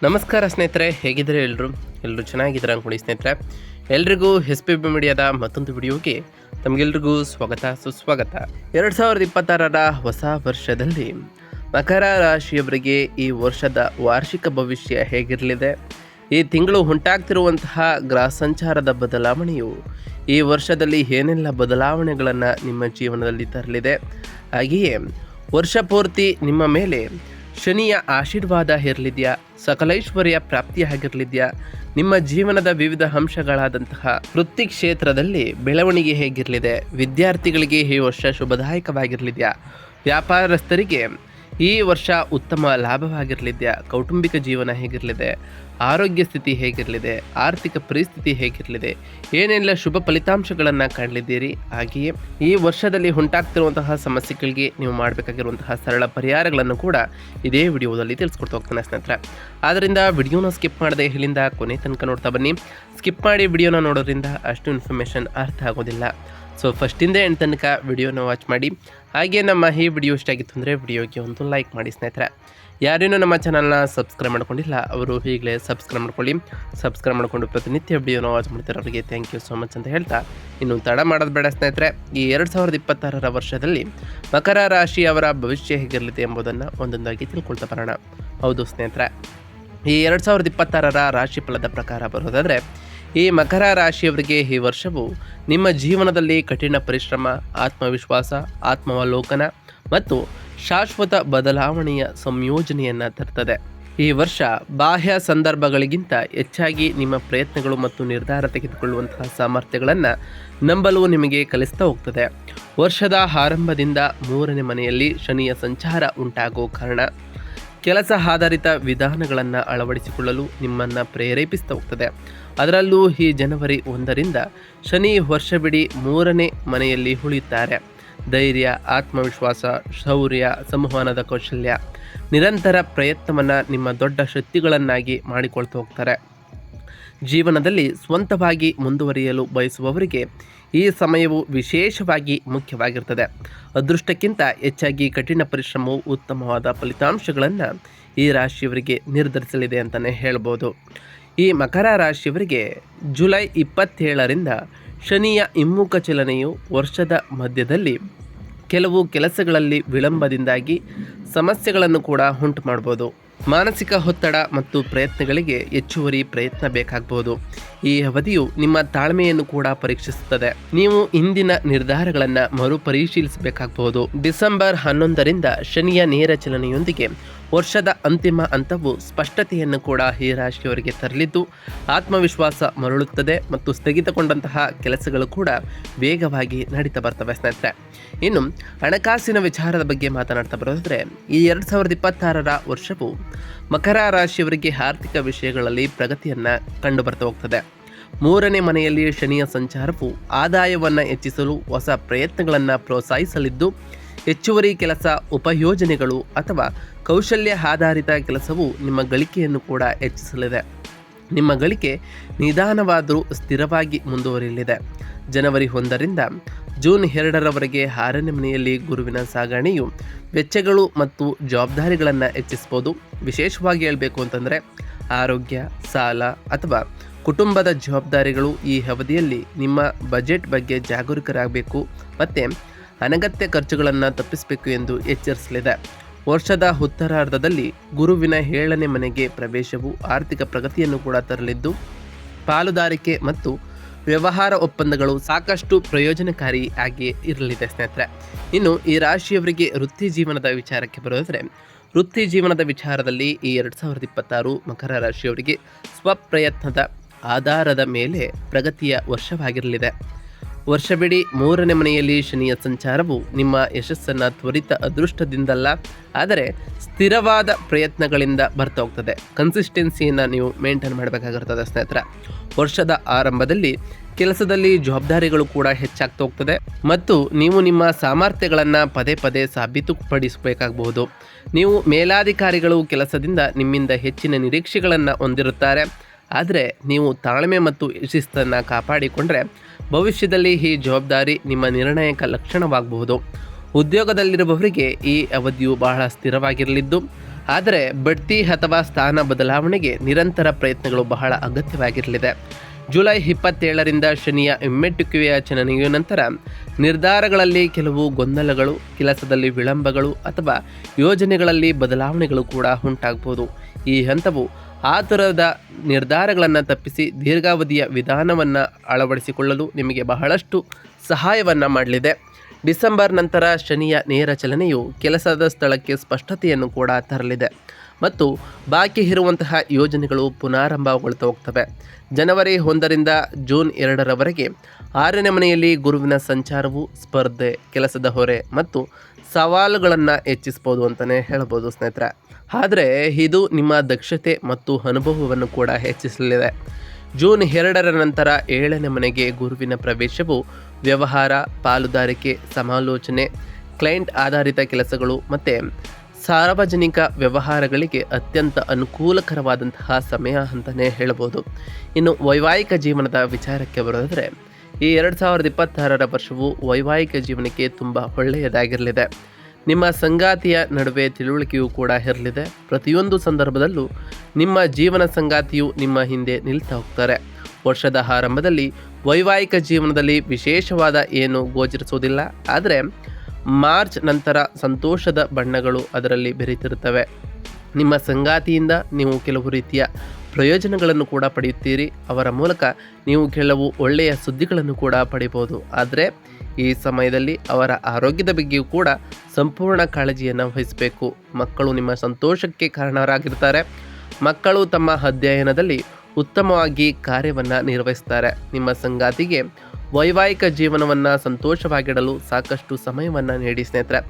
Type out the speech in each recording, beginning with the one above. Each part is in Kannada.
ನಮಸ್ಕಾರ ಸ್ನೇಹಿತರೆ, ಹೇಗಿದ್ದಾರೆ ಎಲ್ಲರೂ ಚೆನ್ನಾಗಿದ್ದಾರೆ ಅಂದ್ಕೊಂಡು ಸ್ನೇಹಿತರೆ. ಎಲ್ರಿಗೂ SPB ಮೀಡಿಯಾದ ಮತ್ತೊಂದು ವಿಡಿಯೋಗೆ ತಮಗೆಲ್ರಿಗೂ ಸ್ವಾಗತ ಸುಸ್ವಾಗತ. 2026ರ ಹೊಸ ವರ್ಷದಲ್ಲಿ ಮಕರ ರಾಶಿಯವರಿಗೆ ಈ ವರ್ಷದ ವಾರ್ಷಿಕ ಭವಿಷ್ಯ ಹೇಗಿರಲಿದೆ, ಈ ತಿಂಗಳು ಉಂಟಾಗ್ತಿರುವಂತಹ ಗ್ರಹ ಸಂಚಾರದ ಬದಲಾವಣೆಯು ಈ ವರ್ಷದಲ್ಲಿ ಏನೆಲ್ಲ ಬದಲಾವಣೆಗಳನ್ನು ನಿಮ್ಮ ಜೀವನದಲ್ಲಿ ತರಲಿದೆ, ಹಾಗೆಯೇ ವರ್ಷ ಪೂರ್ತಿ ನಿಮ್ಮ ಮೇಲೆ ಶನಿಯ ಆಶೀರ್ವಾದ ಇರಲಿದೆಯಾ, ಸಕಲೈಶ್ವರ್ಯ ಪ್ರಾಪ್ತಿಯಾಗಿರಲಿದೆಯಾ, ನಿಮ್ಮ ಜೀವನದ ವಿವಿಧ ಅಂಶಗಳಾದಂತಹ ವೃತ್ತಿ ಕ್ಷೇತ್ರದಲ್ಲಿ ಬೆಳವಣಿಗೆ ಹೇಗಿರಲಿದೆ, ವಿದ್ಯಾರ್ಥಿಗಳಿಗೆ ಈ ವರ್ಷ ಶುಭದಾಯಕವಾಗಿರಲಿದೆಯಾ, ವ್ಯಾಪಾರಸ್ಥರಿಗೆ ಈ ವರ್ಷ ಉತ್ತಮ ಲಾಭವಾಗಿರಲಿದೆಯಾ, ಕೌಟುಂಬಿಕ ಜೀವನ ಹೇಗಿರಲಿದೆ, ಆರೋಗ್ಯ ಸ್ಥಿತಿ ಹೇಗಿರಲಿದೆ, ಆರ್ಥಿಕ ಪರಿಸ್ಥಿತಿ ಹೇಗಿರಲಿದೆ, ಏನೆಲ್ಲ ಶುಭ ಫಲಿತಾಂಶಗಳನ್ನು ಕಾಣಲಿದ್ದೀರಿ, ಹಾಗೆಯೇ ಈ ವರ್ಷದಲ್ಲಿ ಉಂಟಾಗ್ತಿರುವಂತಹ ಸಮಸ್ಯೆಗಳಿಗೆ ನೀವು ಮಾಡಬೇಕಾಗಿರುವಂತಹ ಸರಳ ಪರಿಹಾರಗಳನ್ನು ಕೂಡ ಇದೇ ವಿಡಿಯೋದಲ್ಲಿ ತಿಳಿಸ್ಕೊಡ್ತಾ ಹೋಗ್ತಾನೆ ಸ್ನೇಹಿತರೆ. ಆದ್ದರಿಂದ ವಿಡಿಯೋನ ಸ್ಕಿಪ್ ಮಾಡದೆ ಇಲ್ಲಿಂದ ಕೊನೆ ತನಕ ನೋಡ್ತಾ ಬನ್ನಿ. ಸ್ಕಿಪ್ ಮಾಡಿ ವಿಡಿಯೋನ ನೋಡೋದ್ರಿಂದ ಅಷ್ಟು ಇನ್ಫಾರ್ಮೇಷನ್ ಅರ್ಥ ಆಗೋದಿಲ್ಲ. ಸೊ ಫಸ್ಟಿಂದ ಎಂಡ್ ತನಕ ವಿಡಿಯೋನ ವಾಚ್ ಮಾಡಿ. ಹಾಗೆ ನಮ್ಮ ಈ ವಿಡಿಯೋ ಇಷ್ಟ ಆಗಿತ್ತು ಅಂದರೆ ವಿಡಿಯೋಗೆ ಒಂದು ಲೈಕ್ ಮಾಡಿ ಸ್ನೇಹಿತರೆ. ಯಾರೇನೂ ನಮ್ಮ ಚಾನಲ್ನ ಸಬ್ಸ್ಕ್ರೈಬ್ ಮಾಡ್ಕೊಂಡಿಲ್ಲ ಅವರು ಈಗಲೇ ಸಬ್ಸ್ಕ್ರೈಬ್ ಮಾಡ್ಕೊಳ್ಳಿ. ಸಬ್ಸ್ಕ್ರೈಬ್ ಮಾಡಿಕೊಂಡು ಪ್ರತಿನಿತ್ಯ ವಿಡಿಯೋನ ವಾಚ್ ಮಾಡ್ತಾರೆ ಅವರಿಗೆ ಥ್ಯಾಂಕ್ ಯು ಸೋ ಮಚ್ ಅಂತ ಹೇಳ್ತಾ, ಇನ್ನು ತಡ ಮಾಡೋದು ಬೇಡ ಸ್ನೇಹಿತರೆ. ಈ 2026ರ ವರ್ಷದಲ್ಲಿ ಮಕರ ರಾಶಿಯವರ ಭವಿಷ್ಯ ಹೇಗಿರಲಿದೆ ಎಂಬುದನ್ನು ಒಂದೊಂದಾಗಿ ತಿಳ್ಕೊಳ್ತಾ ಬರೋಣ. ಹೌದು ಸ್ನೇಹಿತರೆ, ಈ 2026ರ ರಾಶಿ ಫಲದ ಪ್ರಕಾರ ಬರೋದಾದರೆ, ಈ ಮಕರ ರಾಶಿಯವರಿಗೆ ಈ ವರ್ಷವು ನಿಮ್ಮ ಜೀವನದಲ್ಲಿ ಕಠಿಣ ಪರಿಶ್ರಮ, ಆತ್ಮವಿಶ್ವಾಸ, ಆತ್ಮಾವಲೋಕನ ಮತ್ತು ಶಾಶ್ವತ ಬದಲಾವಣೆಯ ಸಂಯೋಜನೆಯನ್ನು ತರ್ತದೆ. ಈ ವರ್ಷ ಬಾಹ್ಯ ಸಂದರ್ಭಗಳಿಗಿಂತ ಹೆಚ್ಚಾಗಿ ನಿಮ್ಮ ಪ್ರಯತ್ನಗಳು ಮತ್ತು ನಿರ್ಧಾರ ತೆಗೆದುಕೊಳ್ಳುವಂತಹ ಸಾಮರ್ಥ್ಯಗಳನ್ನು ನಂಬಲು ನಿಮಗೆ ಕಲಿಸ್ತಾ ಹೋಗ್ತದೆ. ವರ್ಷದ ಆರಂಭದಿಂದ 3ನೇ ಮನೆಯಲ್ಲಿ ಶನಿಯ ಸಂಚಾರ ಉಂಟಾಗೋ ಕಾರಣ ಕೆಲಸ ಆಧಾರಿತ ವಿಧಾನಗಳನ್ನು ಅಳವಡಿಸಿಕೊಳ್ಳಲು ನಿಮ್ಮನ್ನು ಪ್ರೇರೇಪಿಸ್ತಾ ಹೋಗ್ತದೆ. ಅದರಲ್ಲೂ ಈ ಜನವರಿ 1ರಿಂದ ಶನಿ ವರ್ಷವಿಡೀ 3ನೇ ಮನೆಯಲ್ಲಿ ಉಳಿಯುತ್ತಾರೆ. ಧೈರ್ಯ, ಆತ್ಮವಿಶ್ವಾಸ, ಶೌರ್ಯ, ಸಂವಹನದ ಕೌಶಲ್ಯ, ನಿರಂತರ ಪ್ರಯತ್ನವನ್ನು ನಿಮ್ಮ ದೊಡ್ಡ ಶಕ್ತಿಗಳನ್ನಾಗಿ ಮಾಡಿಕೊಳ್ತಾ ಹೋಗ್ತಾರೆ. ಜೀವನದಲ್ಲಿ ಸ್ವಂತವಾಗಿ ಮುಂದುವರಿಯಲು ಬಯಸುವವರಿಗೆ ಈ ಸಮಯವು ವಿಶೇಷವಾಗಿ ಮುಖ್ಯವಾಗಿರ್ತದೆ. ಅದೃಷ್ಟಕ್ಕಿಂತ ಹೆಚ್ಚಾಗಿ ಕಠಿಣ ಪರಿಶ್ರಮವು ಉತ್ತಮವಾದ ಫಲಿತಾಂಶಗಳನ್ನು ಈ ರಾಶಿಯವರಿಗೆ ನಿರ್ಧರಿಸಲಿದೆ ಅಂತಲೇ ಹೇಳ್ಬೋದು. ಈ ಮಕರ ರಾಶಿಯವರಿಗೆ ಜುಲೈ 27ರಿಂದ ಶನಿಯ ಹಿಮ್ಮುಖ ಚಲನೆಯು ವರ್ಷದ ಮಧ್ಯದಲ್ಲಿ ಕೆಲವು ಕೆಲಸಗಳಲ್ಲಿ ವಿಳಂಬದಿಂದಾಗಿ ಸಮಸ್ಯೆಗಳನ್ನು ಕೂಡ ಉಂಟು ಮಾಡ್ಬೋದು. ಮಾನಸಿಕ ಒತ್ತಡ ಮತ್ತು ಪ್ರಯತ್ನಗಳಿಗೆ ಹೆಚ್ಚುವರಿ ಪ್ರಯತ್ನ ಬೇಕಾಗಬಹುದು. ಈ ಅವಧಿಯು ನಿಮ್ಮ ತಾಳ್ಮೆಯನ್ನು ಕೂಡ ಪರೀಕ್ಷಿಸುತ್ತದೆ. ನೀವು ಇಂದಿನ ನಿರ್ಧಾರಗಳನ್ನು ಮರುಪರಿಶೀಲಿಸಬೇಕಾಗಬಹುದು. ಡಿಸೆಂಬರ್ 11ರಿಂದ ಶನಿಯ ನೇರ ಚಲನೆಯೊಂದಿಗೆ ವರ್ಷದ ಅಂತಿಮ ಹಂತವು ಸ್ಪಷ್ಟತೆಯನ್ನು ಕೂಡ ಈ ರಾಶಿಯವರಿಗೆ ತರಲಿದ್ದು, ಆತ್ಮವಿಶ್ವಾಸ ಮರಳುತ್ತದೆ ಮತ್ತು ಸ್ಥಗಿತಗೊಂಡಂತಹ ಕೆಲಸಗಳು ಕೂಡ ವೇಗವಾಗಿ ನಡೀತಾ ಬರ್ತವೆ ಸ್ನೇಹಿತರೆ. ಇನ್ನು ಹಣಕಾಸಿನ ವಿಚಾರದ ಬಗ್ಗೆ ಮಾತನಾಡ್ತಾ ಬರೋದಾದರೆ, ಈ 2026ರ ವರ್ಷವು ಮಕರ ರಾಶಿಯವರಿಗೆ ಆರ್ಥಿಕ ವಿಷಯಗಳಲ್ಲಿ ಪ್ರಗತಿಯನ್ನು ಕಂಡು ಬರ್ತಾ ಹೋಗ್ತದೆ. 3ನೇ ಮನೆಯಲ್ಲಿ ಶನಿಯ ಸಂಚಾರವು ಆದಾಯವನ್ನು ಹೆಚ್ಚಿಸಲು ಹೊಸ ಪ್ರಯತ್ನಗಳನ್ನು ಪ್ರೋತ್ಸಾಹಿಸಲಿದ್ದು, ಹೆಚ್ಚುವರಿ ಕೆಲಸ, ಉಪಯೋಜನೆಗಳು ಅಥವಾ ಕೌಶಲ್ಯ ಆಧಾರಿತ ಕೆಲಸವು ನಿಮ್ಮ ಗಳಿಕೆಯನ್ನು ಕೂಡ ಹೆಚ್ಚಿಸಲಿದೆ. ನಿಮ್ಮ ಗಳಿಕೆ ನಿಧಾನವಾದರೂ ಸ್ಥಿರವಾಗಿ ಮುಂದುವರಿಯಲಿದೆ. ಜನವರಿ 1ರಿಂದ ಜೂನ್ 2ರವರೆಗೆ 6ನೇ ಮನೆಯಲ್ಲಿ ಗುರುವಿನ ಸಾಗಣೆಯು ವೆಚ್ಚಗಳು ಮತ್ತು ಜವಾಬ್ದಾರಿಗಳನ್ನು ಹೆಚ್ಚಿಸ್ಬೋದು. ವಿಶೇಷವಾಗಿ ಹೇಳಬೇಕು ಅಂತಂದರೆ ಆರೋಗ್ಯ, ಸಾಲ ಅಥವಾ ಕುಟುಂಬದ ಜವಾಬ್ದಾರಿಗಳು ಈ ಅವಧಿಯಲ್ಲಿ ನಿಮ್ಮ ಬಜೆಟ್ ಬಗ್ಗೆ ಜಾಗರೂಕರಾಗಬೇಕು ಮತ್ತು ಅನಗತ್ಯ ಖರ್ಚುಗಳನ್ನು ತಪ್ಪಿಸಬೇಕು ಎಂದು ಎಚ್ಚರಿಸಲಿದೆ. ವರ್ಷದ ಉತ್ತರಾರ್ಧದಲ್ಲಿ ಗುರುವಿನ 7ನೇ ಮನೆಗೆ ಪ್ರವೇಶವು ಆರ್ಥಿಕ ಪ್ರಗತಿಯನ್ನು ಕೂಡ ತರಲಿದ್ದು, ಪಾಲುದಾರಿಕೆ ಮತ್ತು ವ್ಯವಹಾರ ಒಪ್ಪಂದಗಳು ಸಾಕಷ್ಟು ಪ್ರಯೋಜನಕಾರಿ ಆಗಿ ಇರಲಿದೆ ಸ್ನೇಹಿತರೆ. ಇನ್ನು ಈ ರಾಶಿಯವರಿಗೆ ವೃತ್ತಿ ಜೀವನದ ವಿಚಾರಕ್ಕೆ ಬರೋದಾದರೆ, ವೃತ್ತಿ ಜೀವನದ ವಿಚಾರದಲ್ಲಿ ಈ 2026 ಮಕರ ರಾಶಿಯವರಿಗೆ ಸ್ವಪ್ರಯತ್ನದ ಆಧಾರದ ಮೇಲೆ ಪ್ರಗತಿಯ ವರ್ಷವಾಗಿರಲಿದೆ. ವರ್ಷವಿಡೀ 3ನೇ ಮನೆಯಲ್ಲಿ ಶನಿಯ ಸಂಚಾರವು ನಿಮ್ಮ ಯಶಸ್ಸನ್ನು ತ್ವರಿತ ಅದೃಷ್ಟದಿಂದಲ್ಲ, ಆದರೆ ಸ್ಥಿರವಾದ ಪ್ರಯತ್ನಗಳಿಂದ ಬರ್ತಾ ಹೋಗ್ತದೆ. ಕನ್ಸಿಸ್ಟೆನ್ಸಿಯನ್ನು ನೀವು ಮೇಂಟೈನ್ ಮಾಡಬೇಕಾಗಿರ್ತದೆ ಸ್ನೇಹಿತರೆ. ವರ್ಷದ ಆರಂಭದಲ್ಲಿ ಕೆಲಸದಲ್ಲಿ ಜವಾಬ್ದಾರಿಗಳು ಕೂಡ ಹೆಚ್ಚಾಗ್ತಾ ಹೋಗ್ತದೆ ಮತ್ತು ನೀವು ನಿಮ್ಮ ಸಾಮರ್ಥ್ಯಗಳನ್ನು ಪದೇ ಪದೇ ಸಾಬೀತುಪಡಿಸಬೇಕಾಗಬಹುದು. ನೀವು ಮೇಲಾಧಿಕಾರಿಗಳು ಕೆಲಸದಿಂದ ನಿಮ್ಮಿಂದ ಹೆಚ್ಚಿನ ನಿರೀಕ್ಷೆಗಳನ್ನು ಹೊಂದಿರುತ್ತಾರೆ, ಆದರೆ ನೀವು ತಾಳ್ಮೆ ಮತ್ತು ಶಿಸ್ತನ್ನು ಕಾಪಾಡಿಕೊಂಡ್ರೆ ಭವಿಷ್ಯದಲ್ಲಿ ಈ ಜವಾಬ್ದಾರಿ ನಿಮ್ಮ ನಿರ್ಣಾಯಕ ಲಕ್ಷಣವಾಗಬಹುದು. ಉದ್ಯೋಗದಲ್ಲಿರುವವರಿಗೆ ಈ ಅವಧಿಯು ಬಹಳ ಸ್ಥಿರವಾಗಿರಲಿದ್ದು, ಆದರೆ ಬಡ್ತಿ ಅಥವಾ ಸ್ಥಾನ ಬದಲಾವಣೆಗೆ ನಿರಂತರ ಪ್ರಯತ್ನಗಳು ಬಹಳ ಅಗತ್ಯವಾಗಿರಲಿದೆ. ಜುಲೈ 27ರಿಂದ ಶನಿಯ ಹಿಮ್ಮೆಟ್ಟುವಿಕೆಯ ಚಲನೆಯ ನಂತರ ನಿರ್ಧಾರಗಳಲ್ಲಿ ಕೆಲವು ಗೊಂದಲಗಳು, ಕೆಲಸದಲ್ಲಿ ವಿಳಂಬಗಳು ಅಥವಾ ಯೋಜನೆಗಳಲ್ಲಿ ಬದಲಾವಣೆಗಳು ಕೂಡ ಉಂಟಾಗಬಹುದು. ಈ ಹಂತವು ಆ ಥರದ ನಿರ್ಧಾರಗಳನ್ನು ತಪ್ಪಿಸಿ ದೀರ್ಘಾವಧಿಯ ವಿಧಾನವನ್ನು ಅಳವಡಿಸಿಕೊಳ್ಳಲು ನಿಮಗೆ ಬಹಳಷ್ಟು ಸಹಾಯವನ್ನು ಮಾಡಲಿದೆ. ಡಿಸೆಂಬರ್ ನಂತರ ಶನಿಯ ನೇರ ಚಲನೆಯು ಕೆಲಸದ ಸ್ಥಳಕ್ಕೆ ಸ್ಪಷ್ಟತೆಯನ್ನು ಕೂಡ ತರಲಿದೆ ಮತ್ತು ಬಾಕಿ ಇರುವಂತಹ ಯೋಜನೆಗಳು ಪುನರಾರಂಭಗೊಳ್ತಾ ಹೋಗ್ತವೆ. ಜನವರಿ 1ರಿಂದ ಜೂನ್ 2ರವರೆಗೆ 6ನೇ ಮನೆಯಲ್ಲಿ ಗುರುವಿನ ಸಂಚಾರವು ಸ್ಪರ್ಧೆ, ಕೆಲಸದ ಹೊರೆ ಮತ್ತು ಸವಾಲುಗಳನ್ನು ಹೆಚ್ಚಿಸ್ಬೋದು ಅಂತಲೇ ಹೇಳ್ಬೋದು ಸ್ನೇಹಿತರೆ. ಆದರೆ ಇದು ನಿಮ್ಮ ದಕ್ಷತೆ ಮತ್ತು ಅನುಭವವನ್ನು ಕೂಡ ಹೆಚ್ಚಿಸಲಿದೆ. ಜೂನ್ 2ರ ನಂತರ 7ನೇ ಮನೆಗೆ ಗುರುವಿನ ಪ್ರವೇಶವು ವ್ಯವಹಾರ, ಪಾಲುದಾರಿಕೆ, ಸಮಾಲೋಚನೆ, ಕ್ಲೈಂಟ್ ಆಧಾರಿತ ಕೆಲಸಗಳು ಮತ್ತು ಸಾರ್ವಜನಿಕ ವ್ಯವಹಾರಗಳಿಗೆ ಅತ್ಯಂತ ಅನುಕೂಲಕರವಾದಂತಹ ಸಮಯ ಅಂತಲೇ ಹೇಳ್ಬೋದು. ಇನ್ನು ವೈವಾಹಿಕ ಜೀವನದ ವಿಚಾರಕ್ಕೆ ಬರೋದಾದರೆ ಈ 2026ರ ವರ್ಷವು ವೈವಾಹಿಕ ಜೀವನಕ್ಕೆ ತುಂಬ ಒಳ್ಳೆಯದಾಗಿರಲಿದೆ. ನಿಮ್ಮ ಸಂಗಾತಿಯ ನಡುವೆ ತಿಳುವಳಿಕೆಯೂ ಕೂಡ ಇರಲಿದೆ. ಪ್ರತಿಯೊಂದು ಸಂದರ್ಭದಲ್ಲೂ ನಿಮ್ಮ ಜೀವನ ಸಂಗಾತಿಯು ನಿಮ್ಮ ಹಿಂದೆ ನಿಲ್ತಾ ಹೋಗ್ತಾರೆ. ವರ್ಷದ ಆರಂಭದಲ್ಲಿ ವೈವಾಹಿಕ ಜೀವನದಲ್ಲಿ ವಿಶೇಷವಾದ ಏನು ಗೋಚರಿಸುವುದಿಲ್ಲ. ಆದರೆ ಮಾರ್ಚ್ ನಂತರ ಸಂತೋಷದ ಬಣ್ಣಗಳು ಅದರಲ್ಲಿ ಬೆರೆತಿರುತ್ತವೆ. ನಿಮ್ಮ ಸಂಗಾತಿಯಿಂದ ನೀವು ಕೆಲವು ರೀತಿಯ ಪ್ರಯೋಜನಗಳನ್ನು ಕೂಡ ಪಡೆಯುತ್ತೀರಿ. ಅವರ ಮೂಲಕ ನೀವು ಕೆಲವು ಒಳ್ಳೆಯ ಸುದ್ದಿಗಳನ್ನು ಕೂಡ ಪಡೆಯಬಹುದು. ಆದರೆ ಈ ಸಮಯದಲ್ಲಿ ಅವರ ಆರೋಗ್ಯದ ಬಗ್ಗೆಯೂ ಕೂಡ ಸಂಪೂರ್ಣ ಕಾಳಜಿಯನ್ನು ವಹಿಸಬೇಕು. ಮಕ್ಕಳು ನಿಮ್ಮ ಸಂತೋಷಕ್ಕೆ ಕಾರಣರಾಗಿರ್ತಾರೆ. ಮಕ್ಕಳು ತಮ್ಮ ಅಧ್ಯಯನದಲ್ಲಿ ಉತ್ತಮವಾಗಿ ಕಾರ್ಯವನ್ನು ನಿರ್ವಹಿಸ್ತಾರೆ. ನಿಮ್ಮ ಸಂಗಾತಿಗೆ ವೈವಾಹಿಕ ಜೀವನವನ್ನು ಸಂತೋಷವಾಗಿಡಲು ಸಾಕಷ್ಟು ಸಮಯವನ್ನು ನೀಡಿ ಸ್ನೇಹಿತರೆ.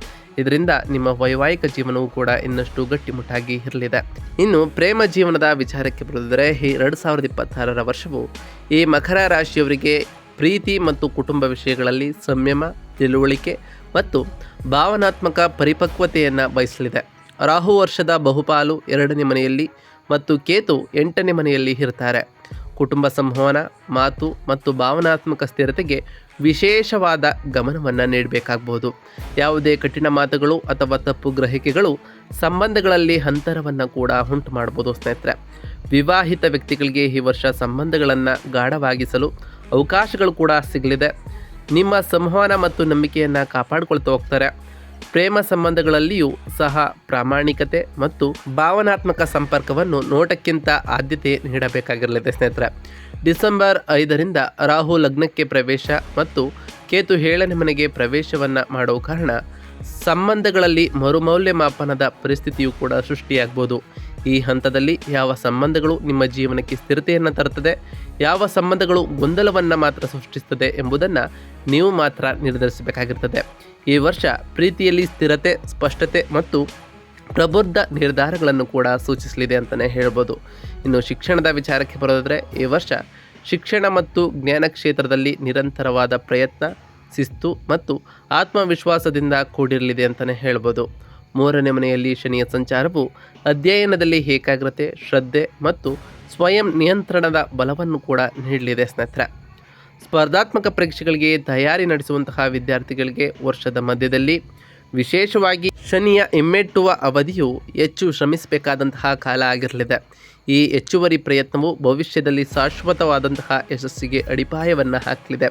ಇದರಿಂದ ನಿಮ್ಮ ವೈವಾಹಿಕ ಜೀವನವೂ ಕೂಡ ಇನ್ನಷ್ಟು ಗಟ್ಟಿಮುಟ್ಟಾಗಿ ಇರಲಿದೆ. ಇನ್ನು ಪ್ರೇಮ ಜೀವನದ ವಿಚಾರಕ್ಕೆ ಬರೋದಾದರೆ ಈ 2026ರ ವರ್ಷವು ಈ ಮಕರ ರಾಶಿಯವರಿಗೆ ಪ್ರೀತಿ ಮತ್ತು ಕುಟುಂಬ ವಿಷಯಗಳಲ್ಲಿ ಸಂಯಮ, ತಿಳುವಳಿಕೆ ಮತ್ತು ಭಾವನಾತ್ಮಕ ಪರಿಪಕ್ವತೆಯನ್ನು ಬಯಸಲಿದೆ. ರಾಹು ವರ್ಷದ ಬಹುಪಾಲು 2ನೇ ಮನೆಯಲ್ಲಿ ಮತ್ತು ಕೇತು 8ನೇ ಮನೆಯಲ್ಲಿ ಇರ್ತಾರೆ. ಕುಟುಂಬ ಸಂವಹನ, ಮಾತು ಮತ್ತು ಭಾವನಾತ್ಮಕ ಸ್ಥಿರತೆಗೆ ವಿಶೇಷವಾದ ಗಮನವನ್ನು ನೀಡಬೇಕಾಗಬಹುದು. ಯಾವುದೇ ಕಠಿಣ ಮಾತುಗಳು ಅಥವಾ ತಪ್ಪು ಗ್ರಹಿಕೆಗಳು ಸಂಬಂಧಗಳಲ್ಲಿ ಅಂತರವನ್ನು ಕೂಡ ಉಂಟು ಮಾಡ್ಬೋದು ಸ್ನೇಹಿತರೆ. ವಿವಾಹಿತ ವ್ಯಕ್ತಿಗಳಿಗೆ ಈ ವರ್ಷ ಸಂಬಂಧಗಳನ್ನು ಗಾಢವಾಗಿಸಲು ಅವಕಾಶಗಳು ಕೂಡ ಸಿಗಲಿದೆ. ನಿಮ್ಮ ಸಂವಹನ ಮತ್ತು ನಂಬಿಕೆಯನ್ನು ಕಾಪಾಡಿಕೊಳ್ತಾ ಹೋಗ್ತಾರೆ. ಪ್ರೇಮ ಸಂಬಂಧಗಳಲ್ಲಿಯೂ ಸಹ ಪ್ರಾಮಾಣಿಕತೆ ಮತ್ತು ಭಾವನಾತ್ಮಕ ಸಂಪರ್ಕವನ್ನು ನೋಟಕ್ಕಿಂತ ಆದ್ಯತೆ ನೀಡಬೇಕಾಗಿರಲಿದೆ ಸ್ನೇಹಿತರೆ. ಡಿಸೆಂಬರ್ 5ರಿಂದ ರಾಹು ಲಗ್ನಕ್ಕೆ ಪ್ರವೇಶ ಮತ್ತು ಕೇತು 7ನೇ ಮನೆಗೆ ಪ್ರವೇಶವನ್ನು ಮಾಡುವ ಕಾರಣ ಸಂಬಂಧಗಳಲ್ಲಿ ಮರುಮೌಲ್ಯಮಾಪನದ ಪರಿಸ್ಥಿತಿಯು ಕೂಡ ಸೃಷ್ಟಿಯಾಗ್ಬೋದು. ಈ ಹಂತದಲ್ಲಿ ಯಾವ ಸಂಬಂಧಗಳು ನಿಮ್ಮ ಜೀವನಕ್ಕೆ ಸ್ಥಿರತೆಯನ್ನು ತರುತ್ತದೆ, ಯಾವ ಸಂಬಂಧಗಳು ಗೊಂದಲವನ್ನು ಮಾತ್ರ ಸೃಷ್ಟಿಸುತ್ತದೆ ಎಂಬುದನ್ನು ನೀವು ಮಾತ್ರ ನಿರ್ಧರಿಸಬೇಕಾಗಿರ್ತದೆ. ಈ ವರ್ಷ ಪ್ರೀತಿಯಲ್ಲಿ ಸ್ಥಿರತೆ, ಸ್ಪಷ್ಟತೆ ಮತ್ತು ಪ್ರಬುದ್ಧ ನಿರ್ಧಾರಗಳನ್ನು ಕೂಡ ಸೂಚಿಸಲಿದೆ ಅಂತಲೇ ಹೇಳ್ಬೋದು. ಇನ್ನು ಶಿಕ್ಷಣದ ವಿಚಾರಕ್ಕೆ ಬರೋದಾದರೆ ಈ ವರ್ಷ ಶಿಕ್ಷಣ ಮತ್ತು ಜ್ಞಾನ ಕ್ಷೇತ್ರದಲ್ಲಿ ನಿರಂತರವಾದ ಪ್ರಯತ್ನ, ಶಿಸ್ತು ಮತ್ತು ಆತ್ಮವಿಶ್ವಾಸದಿಂದ ಕೂಡಿರಲಿದೆ ಅಂತಲೇ ಹೇಳ್ಬೋದು. 3ನೇ ಮನೆಯಲ್ಲಿ ಶನಿಯ ಸಂಚಾರವು ಅಧ್ಯಯನದಲ್ಲಿ ಏಕಾಗ್ರತೆ, ಶ್ರದ್ಧೆ ಮತ್ತು ಸ್ವಯಂ ನಿಯಂತ್ರಣದ ಬಲವನ್ನು ಕೂಡ ನೀಡಲಿದೆ ಸ್ನೇಹಿತರೆ. ಸ್ಪರ್ಧಾತ್ಮಕ ಪರೀಕ್ಷೆಗಳಿಗೆ ತಯಾರಿ ನಡೆಸುವಂತಹ ವಿದ್ಯಾರ್ಥಿಗಳಿಗೆ ವರ್ಷದ ಮಧ್ಯದಲ್ಲಿ ವಿಶೇಷವಾಗಿ ಶನಿಯ ಹಿಮ್ಮೆಟ್ಟುವ ಅವಧಿಯು ಹೆಚ್ಚು ಶ್ರಮಿಸಬೇಕಾದಂತಹ ಕಾಲ ಆಗಿರಲಿದೆ. ಈ ಹೆಚ್ಚುವರಿ ಪ್ರಯತ್ನವು ಭವಿಷ್ಯದಲ್ಲಿ ಶಾಶ್ವತವಾದಂತಹ ಯಶಸ್ಸಿಗೆ ಅಡಿಪಾಯವನ್ನು ಹಾಕಲಿದೆ.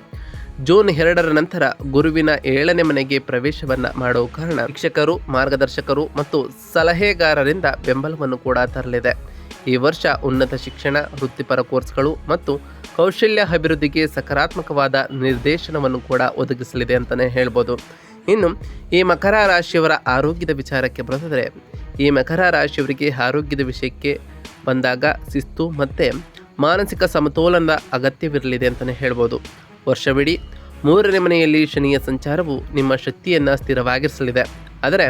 ಜೂನ್ 2ರ ನಂತರ ಗುರುವಿನ 7ನೇ ಮನೆಗೆ ಪ್ರವೇಶವನ್ನು ಮಾಡುವ ಕಾರಣ ಶಿಕ್ಷಕರು, ಮಾರ್ಗದರ್ಶಕರು ಮತ್ತು ಸಲಹೆಗಾರರಿಂದ ಬೆಂಬಲವನ್ನು ಕೂಡ ತರಲಿದೆ. ಈ ವರ್ಷ ಉನ್ನತ ಶಿಕ್ಷಣ, ವೃತ್ತಿಪರ ಕೋರ್ಸ್ಗಳು ಮತ್ತು ಕೌಶಲ್ಯ ಅಭಿವೃದ್ಧಿಗೆ ಸಕಾರಾತ್ಮಕವಾದ ನಿರ್ದೇಶನವನ್ನು ಕೂಡ ಒದಗಿಸಲಿದೆ ಅಂತಲೇ ಹೇಳ್ಬೋದು. ಇನ್ನು ಈ ಮಕರ ರಾಶಿಯವರ ಆರೋಗ್ಯದ ವಿಚಾರಕ್ಕೆ ಬರೋದಾದರೆ ಈ ಮಕರ ರಾಶಿಯವರಿಗೆ ಆರೋಗ್ಯದ ವಿಷಯಕ್ಕೆ ಬಂದಾಗ ಶಿಸ್ತು ಮತ್ತು ಮಾನಸಿಕ ಸಮತೋಲನದ ಅಗತ್ಯವಿರಲಿದೆ ಅಂತಲೇ ಹೇಳ್ಬೋದು. ವರ್ಷವಿಡೀ 3ನೇ ಮನೆಯಲ್ಲಿ ಶನಿಯ ಸಂಚಾರವು ನಿಮ್ಮ ಶಕ್ತಿಯನ್ನು ಸ್ಥಿರವಾಗಿರಿಸಲಿದೆ. ಆದರೆ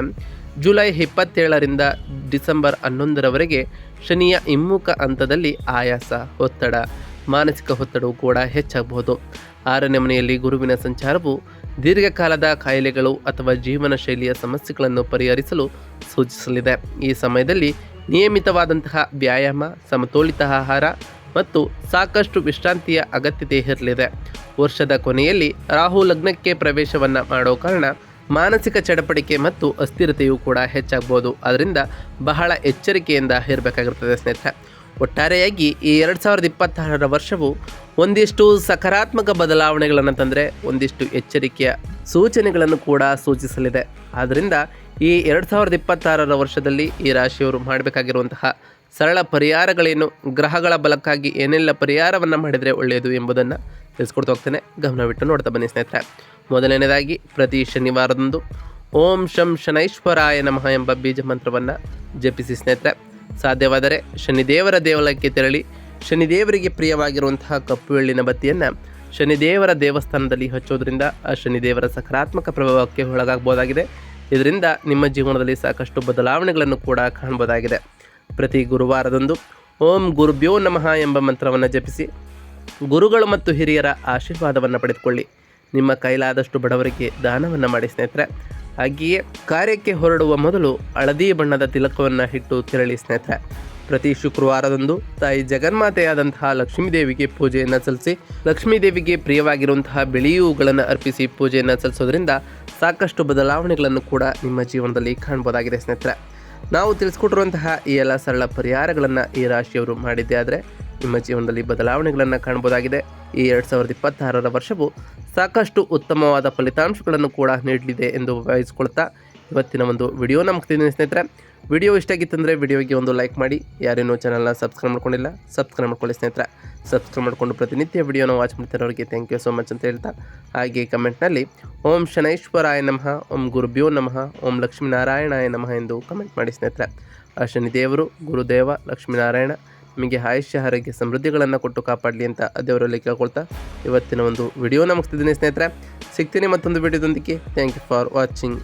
ಜುಲೈ 27ರಿಂದ ಡಿಸೆಂಬರ್ 11ರವರೆಗೆ ಶನಿಯ ಹಿಮ್ಮುಖ ಹಂತದಲ್ಲಿ ಆಯಾಸ, ಒತ್ತಡ, ಮಾನಸಿಕ ಒತ್ತಡವು ಕೂಡ ಹೆಚ್ಚಾಗಬಹುದು. 6ನೇ ಮನೆಯಲ್ಲಿ ಗುರುವಿನ ಸಂಚಾರವು ದೀರ್ಘಕಾಲದ ಕಾಯಿಲೆಗಳು ಅಥವಾ ಜೀವನ ಶೈಲಿಯ ಸಮಸ್ಯೆಗಳನ್ನು ಪರಿಹರಿಸಲು ಸೂಚಿಸಲಿದೆ. ಈ ಸಮಯದಲ್ಲಿ ನಿಯಮಿತವಾದಂತಹ ವ್ಯಾಯಾಮ, ಸಮತೋಲಿತ ಆಹಾರ ಮತ್ತು ಸಾಕಷ್ಟು ವಿಶ್ರಾಂತಿಯ ಅಗತ್ಯತೆ ಇರಲಿದೆ. ವರ್ಷದ ಕೊನೆಯಲ್ಲಿ ರಾಹು ಲಗ್ನಕ್ಕೆ ಪ್ರವೇಶವನ್ನು ಮಾಡೋ ಕಾರಣ ಮಾನಸಿಕ ಚಡಪಡಿಕೆ ಮತ್ತು ಅಸ್ಥಿರತೆಯೂ ಕೂಡ ಹೆಚ್ಚಾಗ್ಬೋದು. ಅದರಿಂದ ಬಹಳ ಎಚ್ಚರಿಕೆಯಿಂದ ಇರಬೇಕಾಗಿರ್ತದೆ ಸ್ನೇಹಿತರೆ. ಒಟ್ಟಾರೆಯಾಗಿ ಈ 2026ರ ವರ್ಷವು ಒಂದಿಷ್ಟು ಸಕಾರಾತ್ಮಕ ಬದಲಾವಣೆಗಳನ್ನು ತಂದರೆ ಒಂದಿಷ್ಟು ಎಚ್ಚರಿಕೆಯ ಸೂಚನೆಗಳನ್ನು ಕೂಡ ಸೂಚಿಸಲಿದೆ. ಆದ್ದರಿಂದ ಈ 2026ರ ವರ್ಷದಲ್ಲಿ ಈ ರಾಶಿಯವರು ಮಾಡಬೇಕಾಗಿರುವಂತಹ ಸರಳ ಪರಿಹಾರಗಳೇನು, ಗ್ರಹಗಳ ಬಲಕ್ಕಾಗಿ ಏನೆಲ್ಲ ಪರಿಹಾರವನ್ನು ಮಾಡಿದರೆ ಒಳ್ಳೆಯದು ಎಂಬುದನ್ನು ತಿಳಿಸ್ಕೊಡ್ತಾ ಹೋಗ್ತೇನೆ. ಗಮನವಿಟ್ಟು ನೋಡ್ತಾ ಬನ್ನಿ ಸ್ನೇಹಿತರೆ. ಮೊದಲನೇದಾಗಿ ಪ್ರತಿ ಶನಿವಾರದಂದು ಓಂ ಶಂ ಶನೈಶ್ವರಾಯ ನಮಃ ಎಂಬ ಬೀಜ ಮಂತ್ರವನ್ನು ಜಪಿಸಿ ಸ್ನೇಹಿತರೆ. ಸಾಧ್ಯವಾದರೆ ಶನಿದೇವರ ದೇವಾಲಯಕ್ಕೆ ತೆರಳಿ ಶನಿದೇವರಿಗೆ ಪ್ರಿಯವಾಗಿರುವಂತಹ ಕಪ್ಪು ಎಳ್ಳಿನ ಬತ್ತಿಯನ್ನು ಶನಿದೇವರ ದೇವಸ್ಥಾನದಲ್ಲಿ ಹಚ್ಚೋದ್ರಿಂದ ಆ ಶನಿದೇವರ ಸಕಾರಾತ್ಮಕ ಪ್ರಭಾವಕ್ಕೆ ಒಳಗಾಗಬಹುದಾಗಿದೆ. ಇದರಿಂದ ನಿಮ್ಮ ಜೀವನದಲ್ಲಿ ಸಾಕಷ್ಟು ಬದಲಾವಣೆಗಳನ್ನು ಕೂಡ ಕಾಣಬಹುದಾಗಿದೆ. ಪ್ರತಿ ಗುರುವಾರದಂದು ಓಂ ಗುರುಭ್ಯೋ ನಮಃ ಎಂಬ ಮಂತ್ರವನ್ನು ಜಪಿಸಿ ಗುರುಗಳು ಮತ್ತು ಹಿರಿಯರ ಆಶೀರ್ವಾದವನ್ನು ಪಡೆದುಕೊಳ್ಳಿ. ನಿಮ್ಮ ಕೈಲಾದಷ್ಟು ಬಡವರಿಗೆ ದಾನವನ್ನು ಮಾಡಿ ಸ್ನೇಹಿತರೆ. ಹಾಗೆಯೇ ಕಾರ್ಯಕ್ಕೆ ಹೊರಡುವ ಮೊದಲು ಹಳದಿ ಬಣ್ಣದ ತಿಲಕವನ್ನು ಇಟ್ಟು ತೆರಳಿ ಸ್ನೇಹಿತರೆ. ಪ್ರತಿ ಶುಕ್ರವಾರದಂದು ತಾಯಿ ಜಗನ್ಮಾತೆಯಾದಂತಹ ಲಕ್ಷ್ಮೀದೇವಿಗೆ ಪೂಜೆಯನ್ನು ಸಲ್ಲಿಸಿ ಲಕ್ಷ್ಮೀದೇವಿಗೆ ಪ್ರಿಯವಾಗಿರುವಂತಹ ಬೆಳೆಯುವುಗಳನ್ನು ಅರ್ಪಿಸಿ ಪೂಜೆಯನ್ನು ಸಲ್ಲಿಸೋದ್ರಿಂದ ಸಾಕಷ್ಟು ಬದಲಾವಣೆಗಳನ್ನು ಕೂಡ ನಿಮ್ಮ ಜೀವನದಲ್ಲಿ ಕಾಣಬಹುದಾಗಿದೆ ಸ್ನೇಹಿತರೆ. ನಾವು ತಿಳಿಸ್ಕೊಟ್ಟಿರುವಂತಹ ಈ ಎಲ್ಲ ಸರಳ ಪರಿಹಾರಗಳನ್ನು ಈ ರಾಶಿಯವರು ಮಾಡಿದ್ದೇ ಆದರೆ ನಿಮ್ಮ ಜೀವನದಲ್ಲಿ ಬದಲಾವಣೆಗಳನ್ನು ಕಾಣಬಹುದಾಗಿದೆ. ಈ 2026ರ ವರ್ಷವು ಸಾಕಷ್ಟು ಉತ್ತಮವಾದ ಫಲಿತಾಂಶಗಳನ್ನು ಕೂಡ ನೀಡಲಿದೆ ಎಂದು ಭಾವಿಸಿಕೊಳ್ತಾ ಇವತ್ತಿನ ಒಂದು ವಿಡಿಯೋನ ಮುಗಿಸ್ತಿದ್ದೀನಿ ಸ್ನೇಹಿತರೆ. ವಿಡಿಯೋ ಇಷ್ಟ ಆಗಿತ್ತಂದರೆ ವಿಡಿಯೋಗೆ ಒಂದು ಲೈಕ್ ಮಾಡಿ. ಯಾರೇನೋ ಚಾನಲ್ನ ಸಬ್ಸ್ಕ್ರೈಬ್ ಮಾಡ್ಕೊಂಡಿಲ್ಲ ಸಬ್ಸ್ಕ್ರೈಬ್ ಮಾಡ್ಕೊಳ್ಳಿ ಸ್ನೇಹಿತರೆ. ಸಬ್ಸ್ಕ್ರೈಬ್ ಮಾಡಿಕೊಂಡು ಪ್ರತಿನಿತ್ಯ ವಿಡಿಯೋನ ವಾಚ್ ಮಾಡ್ತಿರೋರಿಗೆ ಥ್ಯಾಂಕ್ ಯು ಸೋ ಮಚ್ ಅಂತ ಹೇಳ್ತಾ, ಹಾಗೆ ಕಮೆಂಟ್ನಲ್ಲಿ ಓಂ ಶನೈಶ್ವರಾಯ ನಮಃ, ಓಂ ಗುರುಭ್ಯೋ ನಮಃ, ಓಂ ಲಕ್ಷ್ಮೀನಾರಾಯಣಾಯ ನಮಃ ಎಂದು ಕಮೆಂಟ್ ಮಾಡಿ ಸ್ನೇಹಿತರೆ. ಆ ಶನಿದೇವರು ಗುರುದೇವ ಲಕ್ಷ್ಮೀನಾರಾಯಣ ನಿಮಗೆ ಆಯುಷ್ಯ ಆರೋಗ್ಯ ಸಮೃದ್ಧಿಗಳನ್ನು ಕೊಟ್ಟು ಕಾಪಾಡಲಿ ಅಂತ ದೇವರಲ್ಲಿ ಕೇಳ್ಕೊಳ್ತಾ ಇವತ್ತಿನ ಒಂದು ವಿಡಿಯೋನ ಮುಗಿಸ್ತಿದ್ದೀನಿ ಸ್ನೇಹಿತರೆ. ಸಿಗ್ತೀನಿ ಮತ್ತೊಂದು ವಿಡಿಯೋದೊಂದಿಗೆ. Thank you for watching.